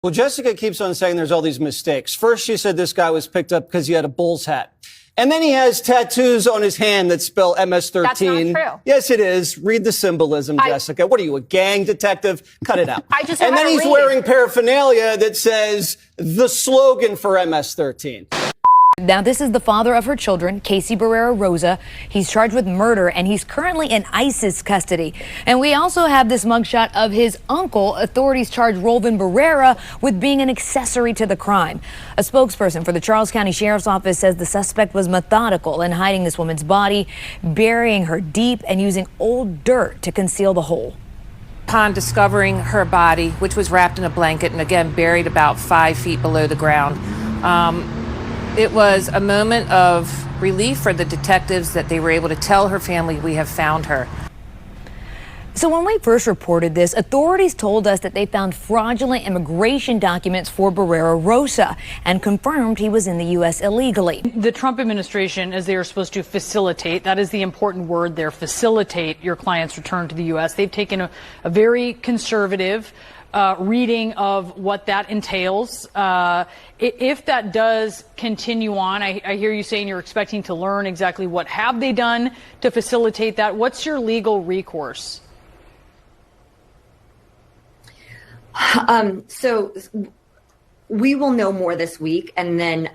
Well, Jessica keeps on saying there's all these mistakes. First, she said this guy was picked up because he had a Bulls hat. And then he has tattoos on his hand that spell MS-13. That's not true. Yes, it is. Read the symbolism, Jessica. What are you, a gang detective? Cut it out. And then he's wearing paraphernalia that says the slogan for MS-13. Now, this is the father of her children, Casey Barrera Rosa. He's charged with murder, and he's currently in ISIS custody. And we also have this mugshot of his uncle. Authorities charge Rolvin Barrera with being an accessory to the crime. A spokesperson for the Charles County Sheriff's Office says the suspect was methodical in hiding this woman's body, burying her deep, and using old dirt to conceal the hole. Upon discovering her body, which was wrapped in a blanket and again buried about 5 feet below the ground, it was a moment of relief for the detectives that they were able to tell her family, we have found her. So when we first reported this, authorities told us that they found fraudulent immigration documents for Barrera Rosa and confirmed he was in the U.S. illegally. The Trump administration, as they are supposed to facilitate, that is the important word there, facilitate your client's return to the U.S. They've taken a very conservative reading of what that entails. If that does continue on, I hear you saying you're expecting to learn exactly what have they done to facilitate that. What's your legal recourse? So we will know more this week, and then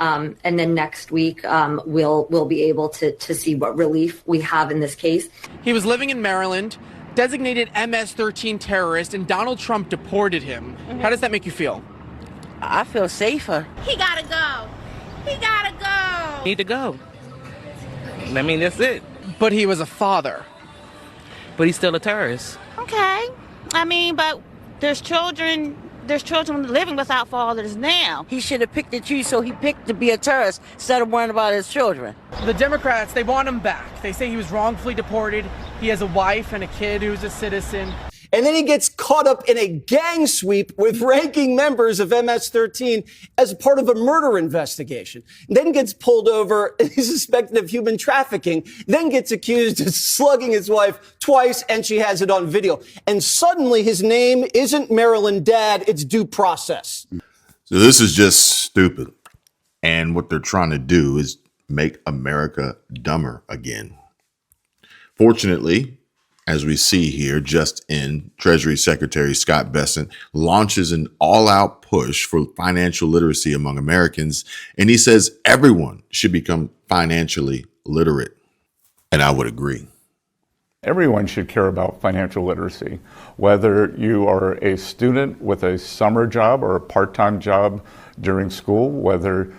next week we'll be able to see what relief we have in this case. He was living in Maryland, designated MS-13 terrorist, and Donald Trump deported him. How does that make you feel? I feel safer. He gotta go. He gotta go. Need to go. I mean, that's it. But he was a father. But he's still a terrorist. Okay. I mean, but there's children living without fathers now. He should have picked and choose, so he picked to be a terrorist instead of worrying about his children. The Democrats, they want him back. They say he was wrongfully deported. He has a wife and a kid who's a citizen. And then he gets caught up in a gang sweep with ranking members of MS-13 as part of a murder investigation. Then gets pulled over, he's suspected of human trafficking, then gets accused of slugging his wife twice, and she has it on video. And suddenly his name isn't Maryland Dad, it's Due Process. So this is just stupid. And what they're trying to do is make America dumber again. Fortunately, as we see here, just in, Treasury Secretary Scott Bessent launches an all-out push for financial literacy among Americans, and he says everyone should become financially literate. And I would agree. Everyone should care about financial literacy, whether you are a student with a summer job or a part-time job during school, whether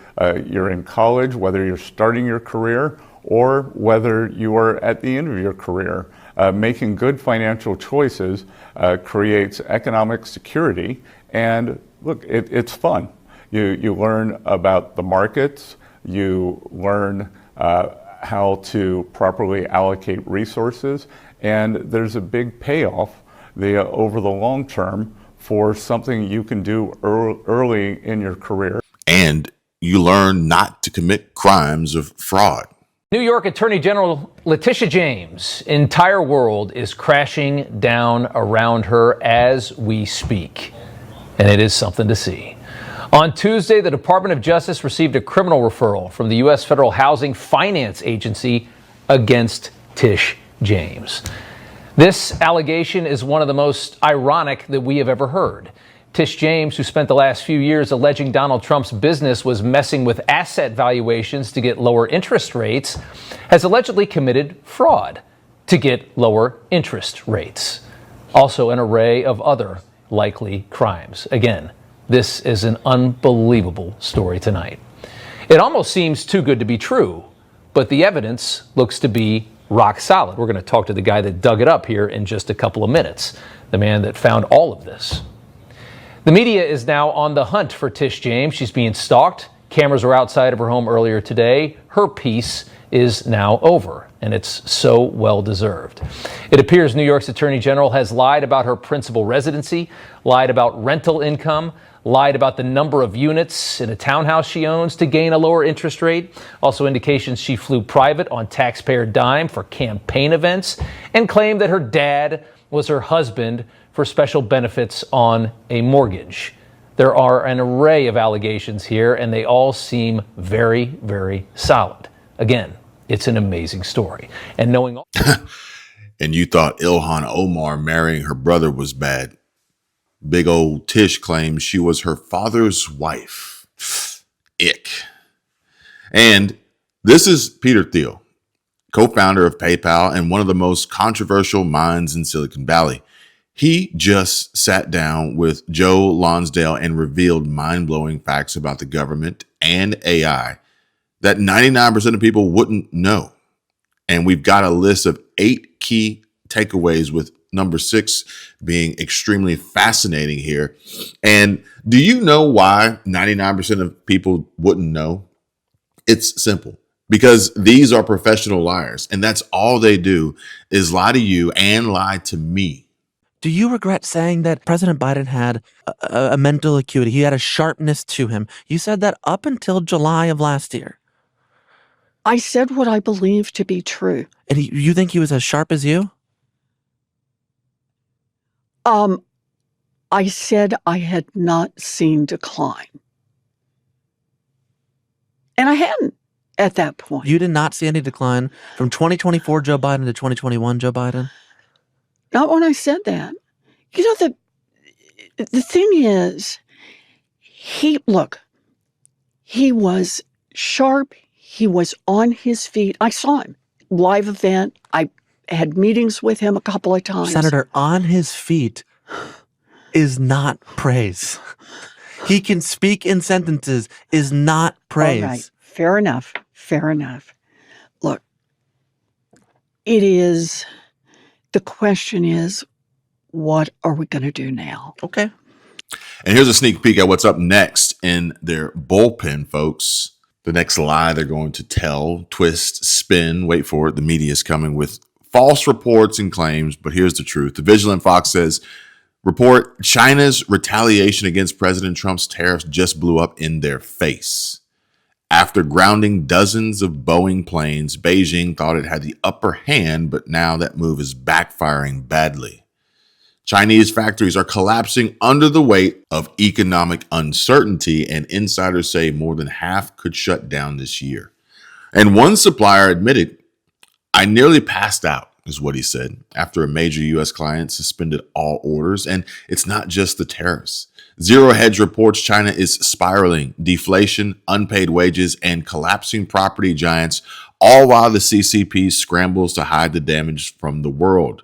you're in college, whether you're starting your career, or whether you are at the end of your career. Making good financial choices creates economic security, and look, it's fun. You learn about the markets, you learn how to properly allocate resources, and there's a big payoff over the long term for something you can do early in your career. And you learn not to commit crimes of fraud. New York Attorney General Tish James' entire world is crashing down around her as we speak, and it is something to see. On Tuesday, the Department of Justice received a criminal referral from the U.S. Federal Housing Finance Agency against Tish James. This allegation is one of the most ironic that we have ever heard. Tish James, who spent the last few years alleging Donald Trump's business was messing with asset valuations to get lower interest rates, has allegedly committed fraud to get lower interest rates. Also an array of other likely crimes. Again, this is an unbelievable story tonight. It almost seems too good to be true, but the evidence looks to be rock solid. We're going to talk to the guy that dug it up here in just a couple of minutes, the man that found all of this. The media is now on the hunt for Tish James. She's being stalked. Cameras were outside of her home earlier today. Her piece is now over, and it's so well deserved. It appears New York's Attorney General has lied about her principal residency, lied about rental income, lied about the number of units in a townhouse she owns to gain a lower interest rate. Also indications she flew private on taxpayer dime for campaign events, and claimed that her dad was her husband for special benefits on a mortgage. There are an array of allegations here, and they all seem very, very solid. Again, it's an amazing story. And knowing all And you thought Ilhan Omar marrying her brother was bad. Big old Tish claims she was her father's wife. Ick. And this is Peter Thiel, co-founder of PayPal and one of the most controversial minds in Silicon Valley. He just sat down with Joe Lonsdale and revealed mind-blowing facts about the government and AI that 99% of people wouldn't know. And we've got a list of 8 key takeaways, with number 6 being extremely fascinating here. And do you know why 99% of people wouldn't know? It's simple. Because these are professional liars, and that's all they do is lie to you and lie to me. Do you regret saying that President Biden had a mental acuity? He had a sharpness to him. You said that up until July of last year. I said what I believe to be true. And you think he was as sharp as you? I said I had not seen decline. And I hadn't at that point. You did not see any decline from 2024 Joe Biden to 2021 Joe Biden? Not when I said that. You know, the thing is, he was sharp. He was on his feet. I saw him. Live event. I had meetings with him a couple of times. Senator, on his feet is not praise. He can speak in sentences is not praise. All right. Fair enough. Fair enough. Look, the question is, what are we going to do now? Okay. And here's a sneak peek at what's up next in their bullpen, folks. The next lie they're going to tell, twist, spin, wait for it. The media is coming with false reports and claims, but here's the truth. The Vigilant Fox says, report, China's retaliation against President Trump's tariffs just blew up in their face. After grounding dozens of Boeing planes, Beijing thought it had the upper hand, but now that move is backfiring badly. Chinese factories are collapsing under the weight of economic uncertainty, and insiders say more than half could shut down this year. And one supplier admitted, I nearly passed out, is what he said, after a major U.S. client suspended all orders. And it's not just the tariffs. Zero Hedge reports China is spiraling, deflation, unpaid wages, and collapsing property giants, all while the CCP scrambles to hide the damage from the world.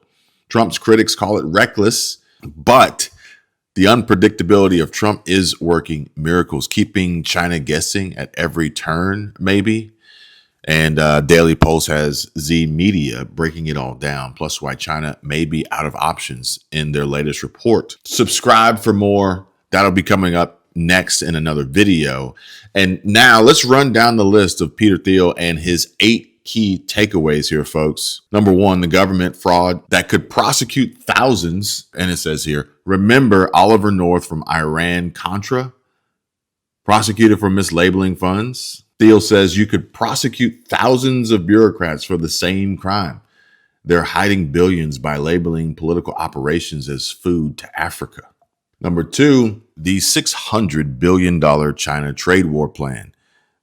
Trump's critics call it reckless, but the unpredictability of Trump is working miracles, keeping China guessing at every turn, maybe. And Daily Pulse has Z Media breaking it all down, plus why China may be out of options in their latest report. Subscribe for more. That'll be coming up next in another video. And now let's run down the list of Peter Thiel and his 8 key takeaways here, folks. Number 1, the government fraud that could prosecute thousands. And it says here, remember Oliver North from Iran-Contra? Prosecuted for mislabeling funds. Thiel says you could prosecute thousands of bureaucrats for the same crime. They're hiding billions by labeling political operations as food to Africa. Number 2, the $600 billion China trade war plan.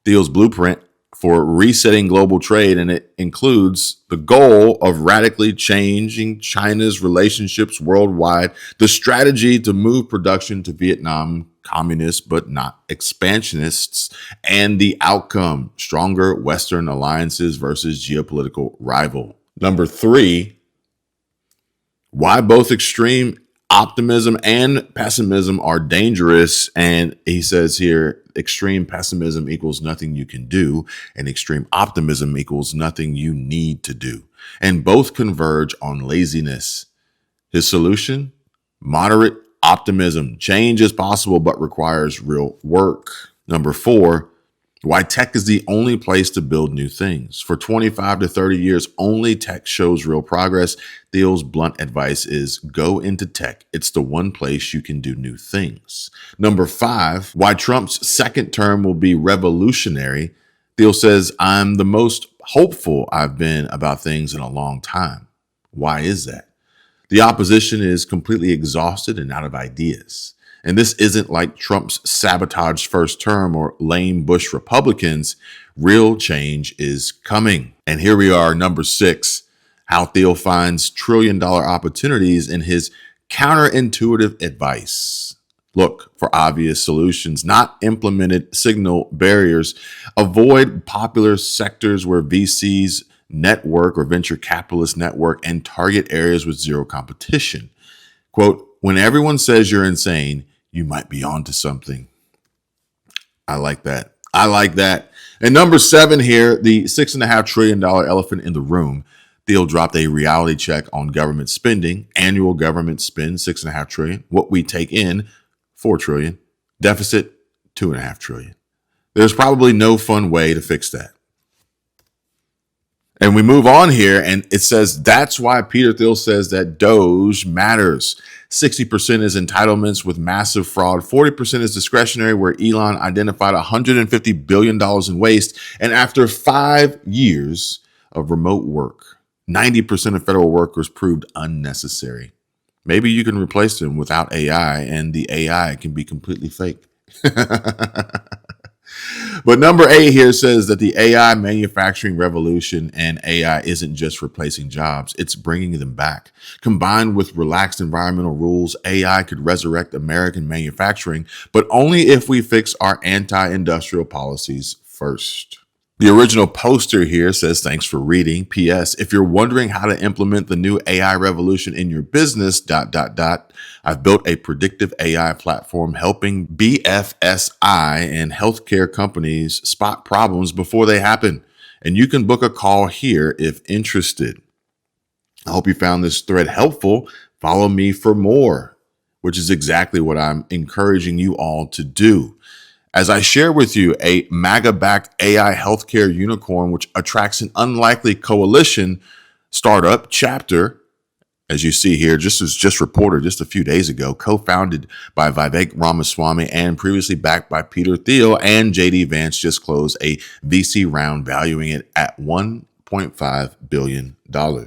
Thiel's blueprint for resetting global trade, and it includes the goal of radically changing China's relationships worldwide, the strategy to move production to Vietnam, communists but not expansionists, and the outcome, stronger Western alliances versus geopolitical rival. Number 3, why both extreme optimism and pessimism are dangerous. And he says here, extreme pessimism equals nothing you can do, and extreme optimism equals nothing you need to do. And both converge on laziness. His solution? Moderate optimism. Change is possible, but requires real work. Number 4, why tech is the only place to build new things. For 25 to 30 years, only tech shows real progress. Thiel's blunt advice is go into tech. It's the one place you can do new things. Number 5, why Trump's second term will be revolutionary. Thiel says, I'm the most hopeful I've been about things in a long time. Why is that? The opposition is completely exhausted and out of ideas. And this isn't like Trump's sabotaged first term or lame Bush Republicans. Real change is coming. And here we are, number 6, how Thiel finds trillion-dollar opportunities in his counterintuitive advice. Look for obvious solutions, not implemented signal barriers. Avoid popular sectors where VCs network or venture capitalists network, and target areas with zero competition. Quote, when everyone says you're insane, you might be onto something. I like that. I like that. And number 7 here, the $6.5 trillion elephant in the room. Thiel dropped a reality check on government spending. Annual government spend, $6.5 trillion. What we take in, $4 trillion. Deficit, $2.5 trillion. There's probably no fun way to fix that. And we move on here, and it says that's why Peter Thiel says that Doge matters. 60% is entitlements with massive fraud. 40% is discretionary, where Elon identified $150 billion in waste. And after 5 years of remote work, 90% of federal workers proved unnecessary. Maybe you can replace them without AI, and the AI can be completely fake. But number 8 here says that the AI manufacturing revolution and AI isn't just replacing jobs, it's bringing them back. Combined with relaxed environmental rules, AI could resurrect American manufacturing, but only if we fix our anti-industrial policies first. The original poster here says, thanks for reading. P.S. If you're wondering how to implement the new AI revolution in your business, I've built a predictive AI platform helping BFSI and healthcare companies spot problems before they happen. And you can book a call here if interested. I hope you found this thread helpful. Follow me for more, which is exactly what I'm encouraging you all to do. As I share with you a MAGA-backed AI healthcare unicorn, which attracts an unlikely coalition startup, Chapter, as you see here, just reported just a few days ago, co-founded by Vivek Ramaswamy and previously backed by Peter Thiel, and JD Vance just closed a VC round valuing it at $1.5 billion. And all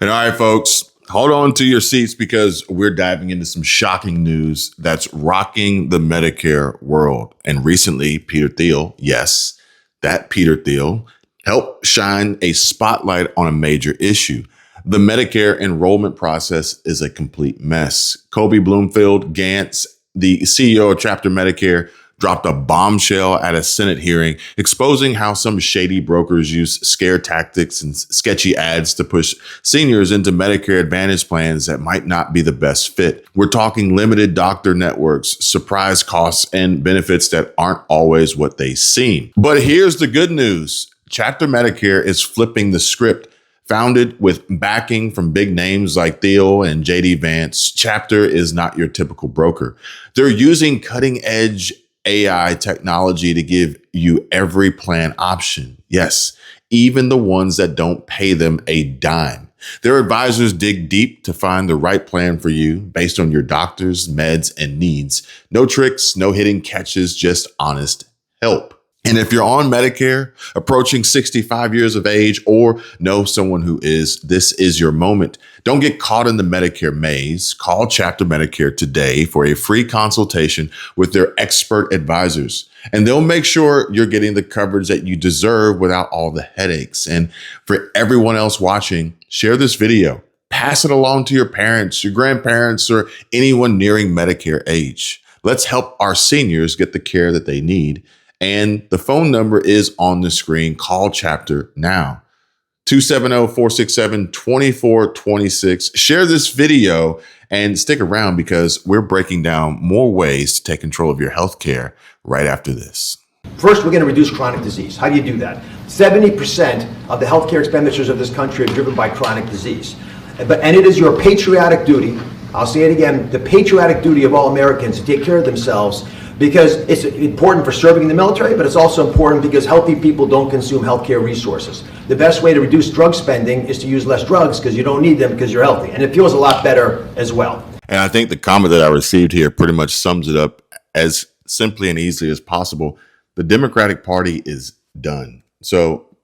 right, folks, hold on to your seats because we're diving into some shocking news that's rocking the Medicare world. And recently, Peter Thiel, yes, that Peter Thiel, helped shine a spotlight on a major issue. The Medicare enrollment process is a complete mess. Kobe Bloomfield Gantz, the CEO of Chapter Medicare, dropped a bombshell at a Senate hearing exposing how some shady brokers use scare tactics and sketchy ads to push seniors into Medicare Advantage plans that might not be the best fit. We're talking limited doctor networks, surprise costs, and benefits that aren't always what they seem. But here's the good news. Chapter Medicare is flipping the script. Founded with backing from big names like Thiel and JD Vance, Chapter is not your typical broker. They're using cutting-edge AI technology to give you every plan option. Yes, even the ones that don't pay them a dime. Their advisors dig deep to find the right plan for you based on your doctors, meds, and needs. No tricks, no hidden catches, just honest help. And if you're on Medicare, approaching 65 years of age, or know someone who is, this is your moment. Don't get caught in the Medicare maze. Call Chapter Medicare today for a free consultation with their expert advisors. And they'll make sure you're getting the coverage that you deserve without all the headaches. And for everyone else watching, share this video. Pass it along to your parents, your grandparents, or anyone nearing Medicare age. Let's help our seniors get the care that they need. And the phone number is on the screen. Call Chapter now. 270-467-2426. Share this video and stick around because we're breaking down more ways to take control of your health care right after this. First, we're going to reduce chronic disease. How do you do that? 70% of the healthcare expenditures of this country are driven by chronic disease. And it is your patriotic duty, I'll say it again, the patriotic duty of all Americans to take care of themselves, because it's important for serving in the military, but it's also important because healthy people don't consume healthcare resources. The best way to reduce drug spending is to use less drugs because you don't need them because you're healthy. And it feels a lot better as well. And I think the comment that I received here pretty much sums it up as simply and easily as possible. The Democratic Party is done. So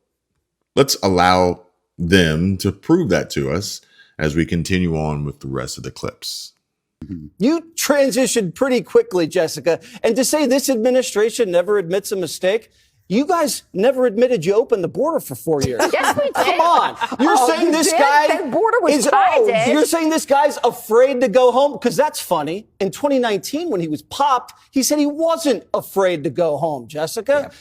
let's allow them to prove that to us as we continue on with the rest of the clips. You transitioned pretty quickly, Jessica. And to say this administration never admits a mistake, you guys never admitted you opened the border for 4 years. Yes, we did. Come on. You're saying this guy The border was tied. you're saying this guy's afraid to go home? Because that's funny. In 2019, when he was popped, he said he wasn't afraid to go home, Jessica.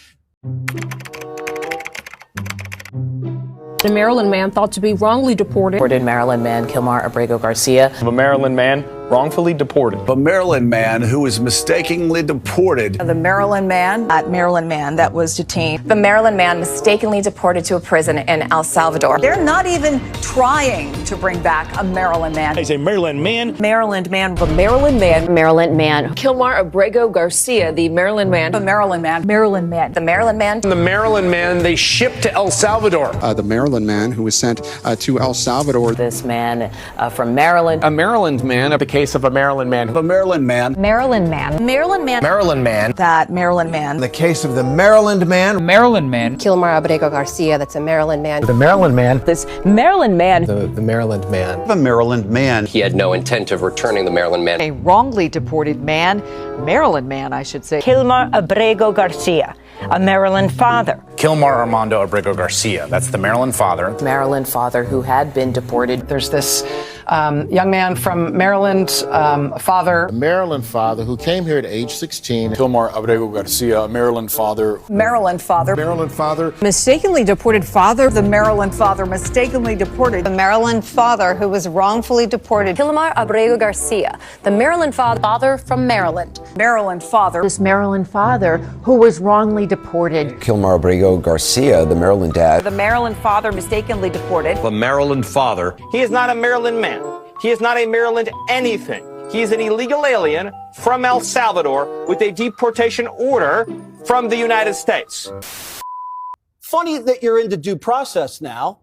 A Maryland man thought to be wrongly deported. Maryland man Kilmar Abrego Garcia. A Maryland man wrongfully deported. A Maryland man who was mistakenly deported. The Maryland man that was detained. The Maryland man mistakenly deported to a prison in El Salvador. They're not even trying to bring back a Maryland man. He's a Maryland man. Maryland man. The Maryland man. Maryland man. Kilmar Abrego Garcia, the Maryland man. The Maryland man. Maryland man. The Maryland man. The Maryland man they shipped to El Salvador. The Maryland man who was sent to El Salvador. This man from Maryland. A Maryland man, the case of a Maryland man. The Maryland man. Maryland man. Maryland man. Maryland man. That Maryland man. The case of the Maryland man. Maryland man. Kilmar Abrego Garcia, that's a Maryland man. The Maryland man. This Maryland man. The Maryland man. The Maryland man. He had no intent of returning the Maryland man. A wrongly deported man, Maryland man, I should say. Kilmar Abrego Garcia, a Maryland father. Kilmar Armando Abrego Garcia. That's the Maryland father. Maryland father who had been deported. There's this young man from Maryland, father. A Maryland father who came here at age 16. Kilmar Abrego Garcia, Maryland father. Maryland father. Maryland father. Mistakenly deported father. The Maryland father mistakenly deported. The Maryland father who was wrongfully deported. Kilmar Abrego Garcia, the Maryland father from Maryland. Maryland father. This Maryland father who was wrongly deported. Kilmar Abrego Garcia, the Maryland dad. The Maryland father mistakenly deported. The Maryland father. He is not a Maryland man. He is not a Maryland anything. He is an illegal alien from El Salvador with a deportation order from the United States. Funny that you're into due process now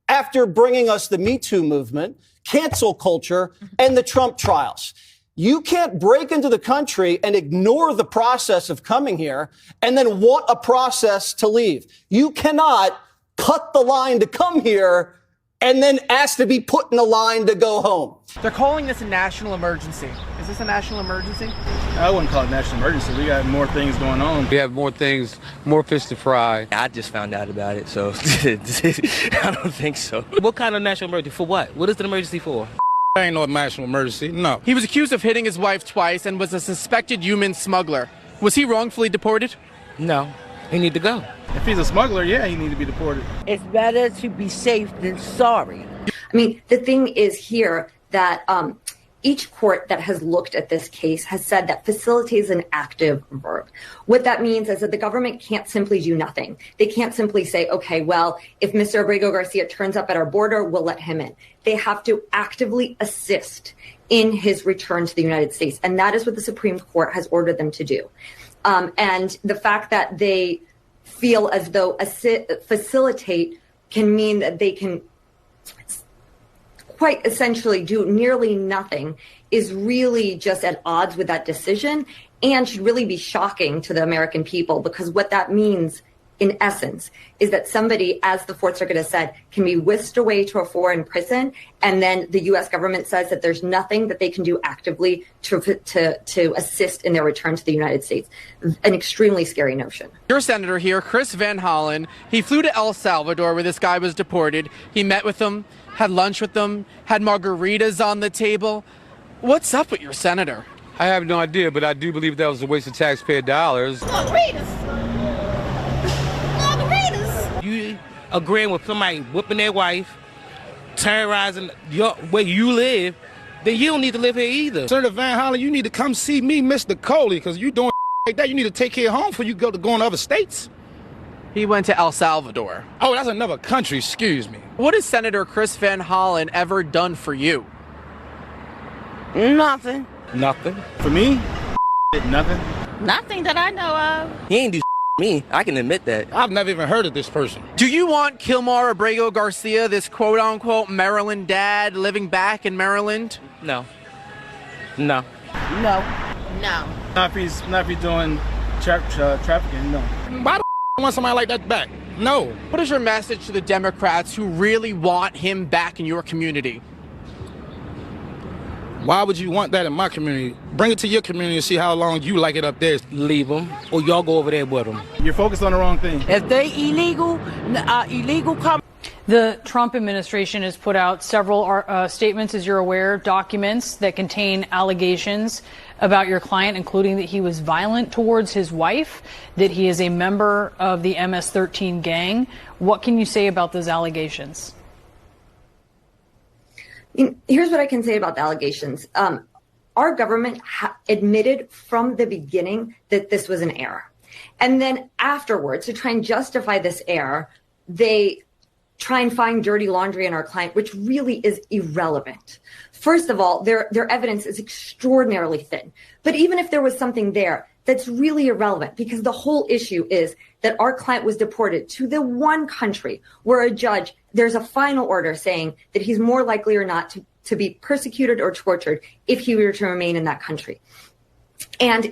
after bringing us the Me Too movement, cancel culture, and the Trump trials. You can't break into the country and ignore the process of coming here and then want a process to leave. You cannot cut the line to come here and then ask to be put in a line to go home. They're calling this a national emergency. Is this a national emergency? I wouldn't call it a national emergency. We got more things going on. We have more things, more fish to fry. I just found out about it, so I don't think so. What kind of national emergency? For what? What is the emergency for? Ain't no national emergency, no. He was accused of hitting his wife twice and was a suspected human smuggler. Was he wrongfully deported? No, he need to go. If he's a smuggler, yeah, he need to be deported. It's better to be safe than sorry. I mean, the thing is here that each court that has looked at this case has said that facilitate is an active verb. What that means is that the government can't simply do nothing. They can't simply say, okay, well, if Mr. Abrego Garcia turns up at our border, we'll let him in. They have to actively assist in his return to the United States. And that is what the Supreme Court has ordered them to do. And the fact that they feel as though facilitate can mean that they can quite essentially do nearly nothing is really just at odds with that decision and should really be shocking to the American people, because what that means in essence is that somebody, as the Fourth Circuit has said, can be whisked away to a foreign prison, and then the U.S. government says that there's nothing that they can do actively to assist in their return to the United States. An extremely scary notion. Your senator here, Chris Van Hollen, he flew to El Salvador where this guy was deported. He met with them, had lunch with them, had margaritas on the table. What's up with your senator? I have no idea, but I do believe that was a waste of taxpayer dollars. You agreeing with somebody whipping their wife, terrorizing where you live, then you don't need to live here either. Senator Van Hollen, you need to come see me, Mr. Coley, because you doing like that. You need to take care of home before you go in other states. He went to El Salvador. Oh, that's another country, excuse me. What has Senator Chris Van Hollen ever done for you? Nothing. Nothing. For me, nothing. Nothing that I know of. He ain't do me. I can admit that. I've never even heard of this person. Do you want Kilmar Abrego Garcia, this quote-unquote Maryland dad, living back in Maryland? No. No. No. No. Not if he's doing trafficking, no. Why the I want somebody like that back? No. What is your message to the Democrats who really want him back in your community? Why would you want that in my community? Bring it to your community and see how long you like it up there. Leave them, or y'all go over there with them. You're focused on the wrong thing. If they illegal come. The Trump administration has put out several statements, as you're aware, documents that contain allegations about your client, including that he was violent towards his wife, that he is a member of the MS-13 gang. What can you say about those allegations? Here's what I can say about the allegations. Our government admitted from the beginning that this was an error. And then afterwards, to try and justify this error, they try and find dirty laundry in our client, which really is irrelevant. First of all, their evidence is extraordinarily thin. But even if there was something there, that's really irrelevant, because the whole issue is that our client was deported to the one country where there's a final order saying that he's more likely or not to be persecuted or tortured if he were to remain in that country. And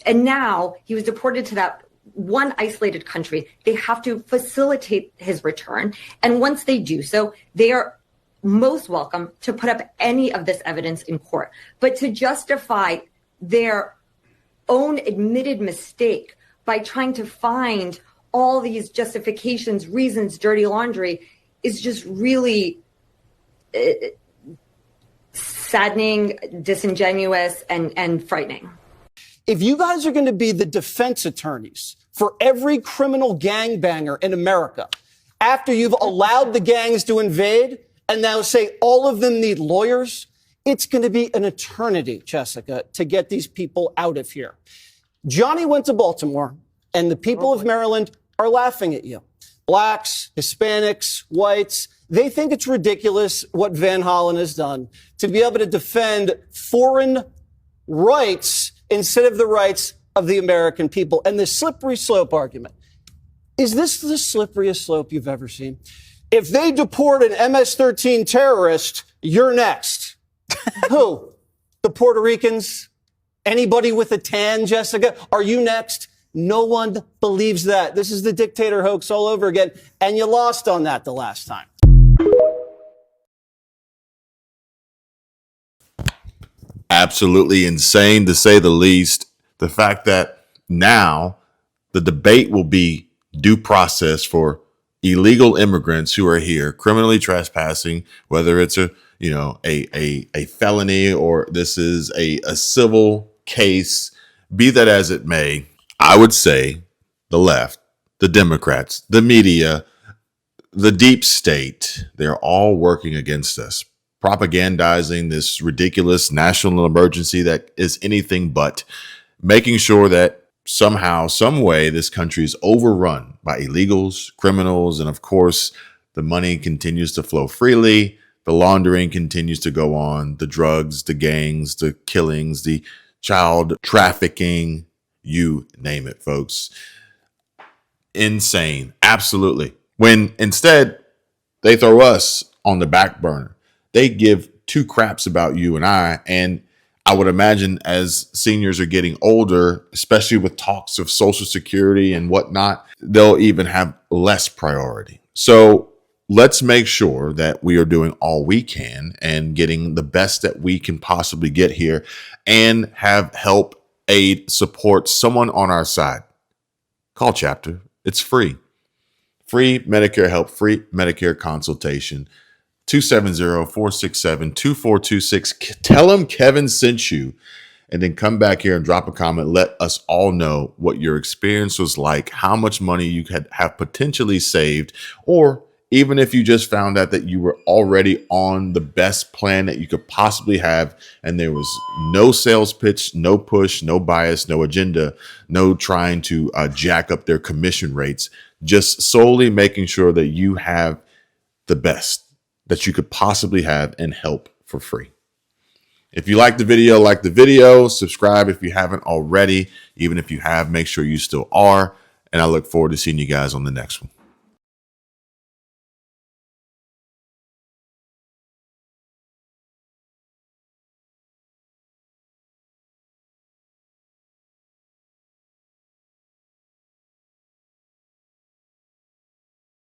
now he was deported to that one isolated country. They have to facilitate his return. And once they do so, they are most welcome to put up any of this evidence in court. But to justify their own admitted mistake by trying to find all these justifications, reasons, dirty laundry, is just really saddening, disingenuous, and frightening. If you guys are going to be the defense attorneys for every criminal gangbanger in America, after you've allowed the gangs to invade and now say all of them need lawyers, it's going to be an eternity, Jessica, to get these people out of here. Johnny went to Baltimore, and the people of Maryland are laughing at you. Blacks, Hispanics, whites, they think it's ridiculous what Van Hollen has done to be able to defend foreign rights instead of the rights of the American people. And the slippery slope argument. Is this the slipperiest slope you've ever seen? If they deport an MS-13 terrorist, you're next. Who? The Puerto Ricans? Anybody with a tan, Jessica? Are you next? No one believes that. This is the dictator hoax all over again. And you lost on that the last time. Absolutely insane, to say the least. The fact that now the debate will be due process for illegal immigrants who are here criminally trespassing, whether it's a felony or this is a civil case, be that as it may. I would say the left, the Democrats, the media, the deep state, they're all working against us, propagandizing this ridiculous national emergency that is anything but, making sure that somehow, some way, this country is overrun by illegals, criminals, and of course, the money continues to flow freely. The laundering continues to go on, the drugs, the gangs, the killings, the child trafficking, you name it, folks. Insane. Absolutely. When instead they throw us on the back burner, they give two craps about you and I. And I would imagine as seniors are getting older, especially with talks of Social Security and whatnot, they'll even have less priority. So let's make sure that we are doing all we can and getting the best that we can possibly get here and have help, aid, support, someone on our side. Call Chapter. It's free. Free Medicare help, free Medicare consultation. 270-467-2426. Tell them Kevin sent you, and then come back here and drop a comment. Let us all know what your experience was like, how much money you could have potentially saved, or even if you just found out that you were already on the best plan that you could possibly have, and there was no sales pitch, no push, no bias, no agenda, no trying to jack up their commission rates, just solely making sure that you have the best that you could possibly have and help for free. If you like the video, subscribe if you haven't already. Even if you have, make sure you still are. And I look forward to seeing you guys on the next one.